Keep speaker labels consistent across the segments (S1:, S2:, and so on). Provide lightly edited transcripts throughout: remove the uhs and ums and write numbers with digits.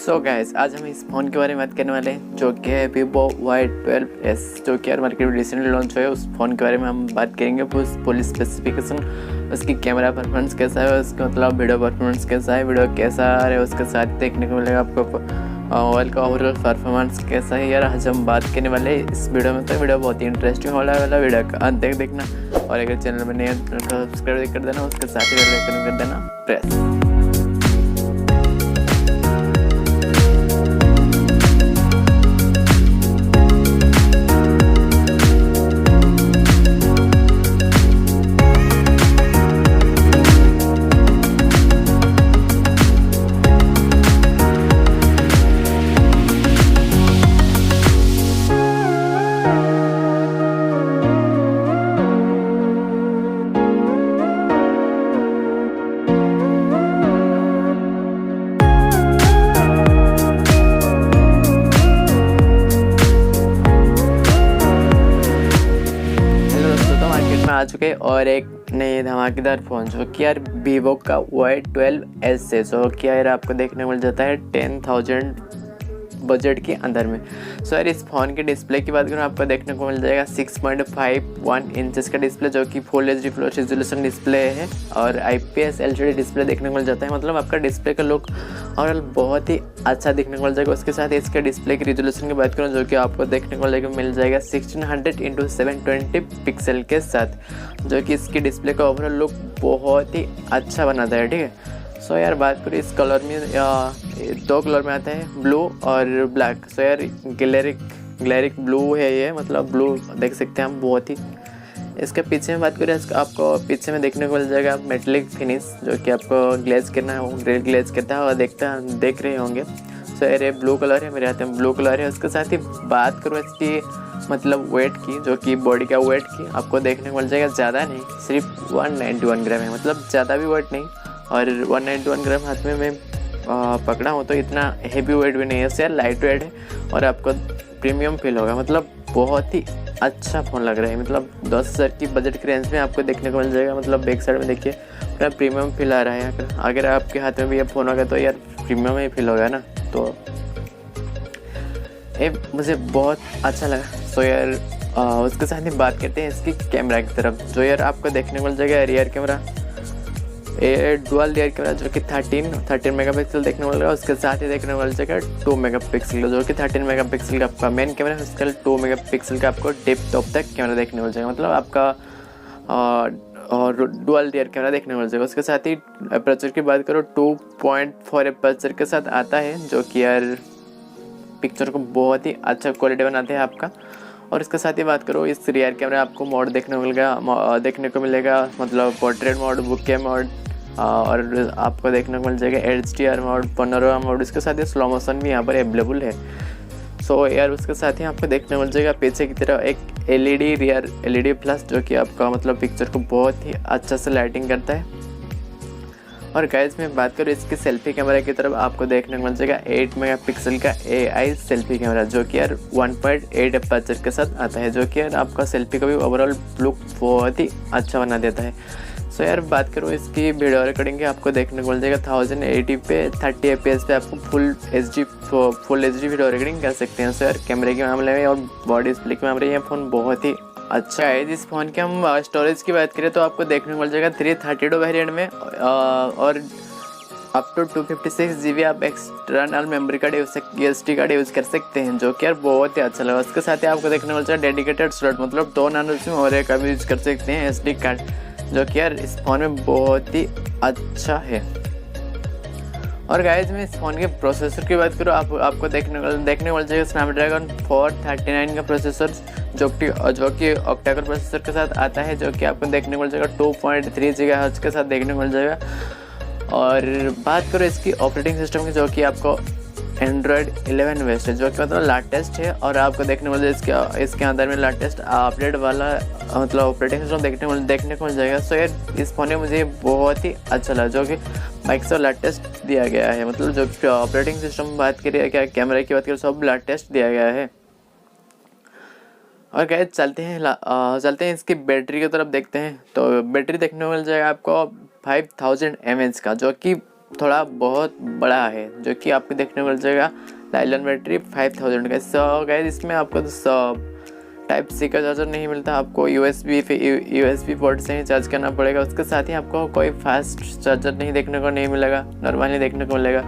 S1: So guys, आज हम इस फ़ोन के बारे में बात करने वाले हैं जो कि है Vivo Y12s, जो कि यार मार्केट में रिसेंटली लॉन्च हुआ है। उस फ़ोन के बारे में हम बात करेंगे, फुल स्पेसिफिकेशन, उसकी कैमरा परफॉर्मेंस कैसा है, उसका मतलब वीडियो परफॉर्मेंस कैसा है, वीडियो कैसा आ रहा है, उसके साथ देखने को मिलेगा आपको मोबाइल का ओवरऑल परफॉर्मेंस कैसा है। यार आज हम बात करने वाले इस वीडियो में, तो वीडियो बहुत ही इंटरेस्टिंग होने वाला, वीडियो का अंत तक देखना। और अगर चैनल में नए हैं तो सब्सक्राइब कर देना, उसके साथ ही बेल आइकन कर देना प्रेस। आ चुके और एक नए धमाकेदार फ़ोन जो कि यार वीवो का Y12s है, जो कि यार आपको देखने को मिल जाता है 10,000 बजट के अंदर में। सो यार इस फ़ोन के डिस्प्ले की बात करूँ, आपको देखने को मिल जाएगा 6.51 इंचेस का डिस्प्ले, जो कि full HD flow resolution display है और IPS LCD डिस्प्ले देखने को मिल जाता है। मतलब आपका डिस्प्ले का लुक और बहुत ही अच्छा देखने को मिल जाएगा। उसके साथ इसके डिस्प्ले की रेजोल्यूशन की बात करूँ, जो कि आपको देखने को मिल जाएगा 1600x720 पिक्सल के साथ, जो कि इसकी डिस्प्ले का ओवरऑल लुक बहुत ही अच्छा बनाता है। ठीक है, सो यार बात करें इस कलर में, दो कलर में आता है, ब्लू और ब्लैक। सो यार ग्लेरिक ब्लू है ये, मतलब ब्लू देख सकते हैं हम बहुत ही। इसके पीछे में बात करें, आपको पीछे में देखने को मिल जाएगा मेटलिक फिनिश, जो कि आपको ग्लेज करना है, वो ग्लेज करता है और देख रहे होंगे। सो यार ये ब्लू कलर है, मेरे हाथ में ब्लू कलर है। उसके साथ ही बात करूँ इसकी मतलब वेट की, जो कि बॉडी का वेट की आपको देखने को मिल जाएगा ज़्यादा नहीं, सिर्फ 191 ग्राम है। मतलब ज़्यादा भी वेट नहीं, और 191 ग्राम हाथ में मैं पकड़ा हूँ, तो इतना हेवी वेट भी नहीं है, यार लाइट वेट है और आपको प्रीमियम फील होगा। मतलब बहुत ही अच्छा फ़ोन लग रहा है। मतलब 10,000 की बजट की रेंज में आपको देखने को मिल जाएगा। मतलब बैक साइड में देखिए पूरा प्रीमियम फील आ रहा है। अगर आपके हाथ में भी ये फ़ोन होगा तो यार प्रीमियम ही फील होगा ना, तो ये मुझे बहुत अच्छा लगा। सो यार उसके साथ ही बात करते हैं इसकी कैमरा की तरफ, जो यार आपको देखने को मिल जाएगा रियर कैमरा, ये डुअल रियर कैमरा, जो कि 13 मेगापिक्सल देखने को मिलेगा। उसके साथ ही देखने को मिल जाएगा 2 मेगापिक्सल, जो कि 13 मेगापिक्सल का आपका मेन कैमरा है, उसका 2 मेगापिक्सल का आपको डेप्थ ऑफ तक कैमरा देखने को मिल जाएगा। मतलब आपका और डुअल रियर कैमरा देखने को मिल जाएगा। उसके साथ ही अपर्चर की बात करो, 2.4 अपर्चर के साथ आता है, जो कि यार पिक्चर को बहुत ही अच्छा क्वालिटी बनाते हैं आपका। और इसके साथ ही बात करो, इस रियर कैमरा आपको मोड देखने को मिलेगा, मतलब पोर्ट्रेट मोड, बुके मोड, और आपको देखने को मिल जाएगा HDR मोड, पैनोरामा मोड। इसके साथ ही स्लो मोशन भी यहाँ पर अवेलेबल है। सो यार उसके साथ ही आपको देखने को मिल जाएगा पीछे की तरफ एक रियर LED प्लस, जो कि आपका मतलब पिक्चर को बहुत ही अच्छा से लाइटिंग करता है। और गाइस मैं बात करूँ इसकी सेल्फी कैमरा की तरफ, आपको देखने को मिल जाएगा 8 मेगापिक्सल का AI सेल्फी कैमरा, जो कि यार 1.8 अपर्चर के साथ आता है, जो कि यार आपका सेल्फी का भी ओवरऑल लुक बहुत ही अच्छा बना देता है। सो यार बात करूँ इसकी वीडियो रिकॉर्डिंग की, आपको देखने को मिल जाएगा 1080 पे 30 FPS पे आपको फुल HD वीडियो रिकॉर्डिंग कर सकते हैं। सो यार कैमरे के मामले में और बॉडी डिस्प्ले के मामले में ये फ़ोन बहुत ही अच्छा है। इस फ़ोन के हम स्टोरेज की बात करें तो आपको देखने को मिल जाएगा 332 वेरिएंट में, और अप टू 256 GB आप external memory card SD card use कर सकते हैं, जो कि यार बहुत ही अच्छा लगा। उसके साथ ही आपको देखने को मिल जाएगा डेडिकेटेड स्लॉट, मतलब 2 नैनो सिम और एक भी यूज़ कर सकते हैं SD कार्ड, जो कि यार इस फ़ोन में बहुत ही अच्छा है। और गाइस मैं इस फ़ोन के प्रोसेसर की बात करूँ, आपको देखने को मिल जाएगा स्नैपड्रैगन 439 का प्रोसेसर, जो कि ऑक्टा कोर प्रोसेसर के साथ आता है, जो कि आपको देखने को मिल जाएगा 2.3 GHz के साथ देखने को मिल जाएगा। और बात करो इसकी ऑपरेटिंग सिस्टम की, जो कि आपको Android 11 वेस्ट है, जो कि मतलब लेटेस्ट है। और आपको देखने को मिल जाएगा इसके अंदर में लेटेस्ट अपडेट वाला मतलब ऑपरेटिंग सिस्टम देखने को मिल जाएगा। सो यार इस फ़ोन में मुझे बहुत ही अच्छा लगा, जो कि बाइक से लेटेस्ट दिया गया है। मतलब जो ऑपरेटिंग सिस्टम बात करिए, क्या कैमरा की बात करें, सब लेटेस्ट दिया गया है। और गाइस चलते हैं इसकी बैटरी की तरफ देखते हैं। तो बैटरी देखने को मिल जाएगा आपको 5000 mAh का, जो कि थोड़ा बहुत बड़ा है, जो कि आपको देखने को मिल जाएगा नाइलॉन बैटरी 5000 का। सो गाइस इसमें आपको सब टाइप सी का चार्जर नहीं मिलता, आपको यूएसबी पोर्ट से ही चार्ज करना पड़ेगा। उसके साथ ही आपको कोई फास्ट चार्जर नहीं देखने को नहीं मिलेगा, नॉर्मली देखने को मिलेगा।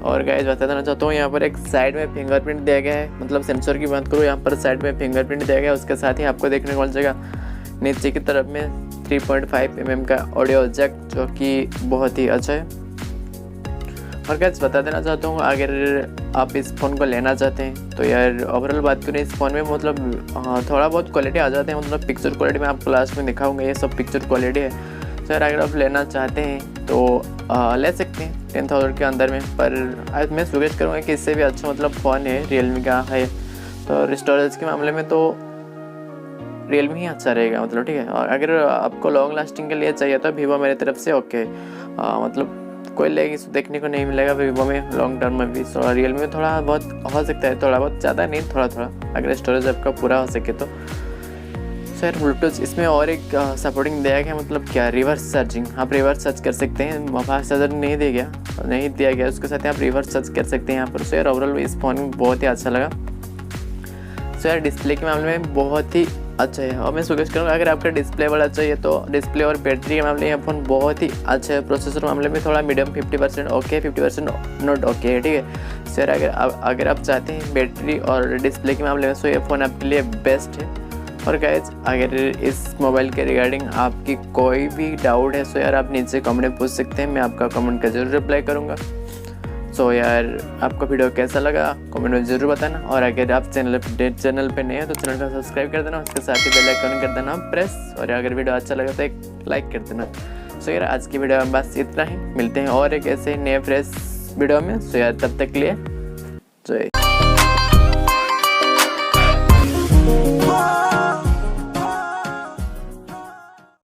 S1: और गाइस बता देना चाहता हूँ, यहाँ पर एक साइड में फिंगरप्रिंट दिया गया है, मतलब सेंसर की बात करूँ यहाँ पर साइड में फिंगरप्रिंट दिया गया है। उसके साथ ही आपको देखने को मिल जाएगा नीचे की तरफ में 3.5 mm का ऑडियो जैक, जो कि बहुत ही अच्छा है। और गाइस बता देना चाहता हूँ, अगर आप इस फ़ोन को लेना चाहते हैं तो यार ओवरऑल बात करें इस फ़ोन में मतलब थोड़ा बहुत क्वालिटी आ जाते हैं, मतलब पिक्चर क्वालिटी में आपको लास्ट में दिखाऊंगा, ये सब पिक्चर क्वालिटी है। तो यार अगर आप लेना चाहते हैं तो ले सकते हैं 10,000 के अंदर में। पर मैं सजेस्ट करूँगा कि इससे भी अच्छा मतलब फ़ोन है रियलमी का है, तो स्टोरेज के मामले में तो रियलमी ही अच्छा रहेगा, मतलब ठीक है। और अगर आपको लॉन्ग लास्टिंग के लिए चाहिए तो वीवो मेरी तरफ से ओके, मतलब कोई लेग इशू देखने को नहीं मिलेगा वीवो में लॉन्ग टर्म में भी। तो रियलमी में थोड़ा बहुत हो सकता है, थोड़ा बहुत, ज़्यादा नहीं, थोड़ा थोड़ा, अगर स्टोरेज आपका पूरा हो सके तो। सर ब्लूटूथ इसमें और एक सपोर्टिंग दिया गया, मतलब क्या, रिवर्स चार्जिंग, आप रिवर्स चार्ज कर सकते हैं। फास्ट चार्जर नहीं दिया गया, उसके साथ आप रिवर्स चार्ज कर सकते हैं यहाँ पर। सो यार ओवरऑल इस फ़ोन में बहुत ही अच्छा लगा। सो यार डिस्प्ले के मामले में बहुत ही अच्छा है, और मैं सजेस्ट करूँगा अगर आपका डिस्प्ले बड़ा चाहिए तो डिस्प्ले और बैटरी के मामले में फ़ोन बहुत ही अच्छा है। प्रोसेसर मामले में थोड़ा मीडियम 50% ओके, 50% नॉट ओके है, ठीक है। सर अगर आप चाहते हैं बैटरी और डिस्प्ले के मामले में सो ये फ़ोन आपके लिए बेस्ट है। और गाइस अगर इस मोबाइल के रिगार्डिंग आपकी कोई भी डाउट है सो यार आप नीचे कमेंट में पूछ सकते हैं, मैं आपका कमेंट का ज़रूर रिप्लाई करूँगा। सो यार आपको वीडियो कैसा लगा कमेंट में ज़रूर बताना, और अगर आप चैनल पे नए हैं तो चैनल को सब्सक्राइब कर देना, उसके साथ ही बेल आइकन कर देना प्रेस, और अगर वीडियो अच्छा लगा तो एक लाइक कर देना। सो यार आज की वीडियो में बस इतना ही, मिलते हैं और एक ऐसे नए फ्रेश वीडियो में। सो यार तब तक के लिए जय।